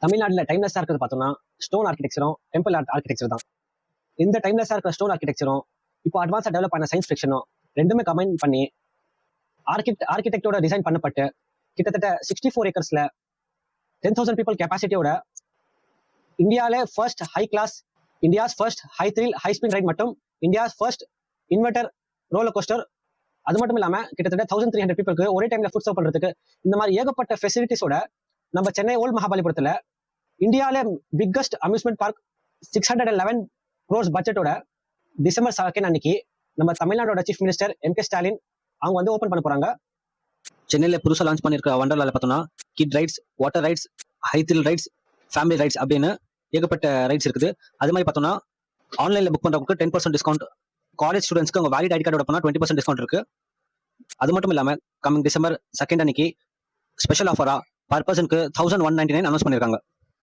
தமிழ்நாட்டில் டைம்லெஸ்ஸாக இருக்கிறது பார்த்தோம்னா ஸ்டோன் ஆர்கிடெக்சரும் டெம்பிள் ஆர்கிடெக்சர் தான். இந்த டைம்லெஸ்ஸாக இருக்கிற ஸ்டோன் ஆர்கிடெக்சரும் இப்போ அட்வான்ஸாக டெவலப் ஆன சயின்ஸ் ஃபிக்ஷனும் ரெண்டுமே கம்பைன் பண்ணி ஆர்கிடெக்டோட டிசைன் பண்ணப்பட்டு கிட்டத்தட்ட 64 ஏக்கர்ஸ்ல 10,000 பீப்புள் கெப்பாசிட்டியோட இந்தியாவிலே first high class, India's first high thrill high speed ride மற்றும் India's first inverter roller coaster. அது மட்டும் இல்லாமல் கிட்டத்தட்ட 1300 பீப்புளுக்கு ஒரே டைம்ல ஃபுட் சர்வ் பண்றதுக்கு இந்த மாதிரி ஏகப்பட்ட ஃபெசிலிட்டிஸோட நம்ம சென்னை ஓல்ட் மகாபலிபுரத்தில் இந்தியாவிலே பிக்கஸ்ட் அம்யூஸ்மெண்ட் பார்க் 611 crores பட்ஜெட்டோட டிசம்பர் 2 அன்னைக்கு நம்ம தமிழ்நாடோட சீஃப் மினிஸ்டர் M.K. ஸ்டாலின் அவங்க வந்து ஓப்பன் பண்ண போறாங்க. சென்னையில் புதுசாக லான்ச் பண்ணியிருக்க வண்டர்லால பார்த்தோம்னா kid rides, water rides, high thrill rides, family rides அப்படின்னு ஏகப்பட்ட ரைட்ஸ் இருக்குது. அது மாதிரி பார்த்தோம்னா ஆன்லைனில் புக் பண்ணுறவங்களுக்கு 10% டிஸ்கவுண்ட், காலேஜ் ஸ்டூடெண்ட்ஸ்க்கு அவங்க வேலிட் ஐடி கார்டோட போனால் 20% டிஸ்கவுண்ட் இருக்கு. அது மட்டும் இல்லாமல் கமிங் டிசம்பர் 2 அன்னைக்கு ஸ்பெஷல் ஆஃபரா பர் பர்சனுக்கு 1199 அனௌன்ஸ் பண்ணியிருக்காங்க.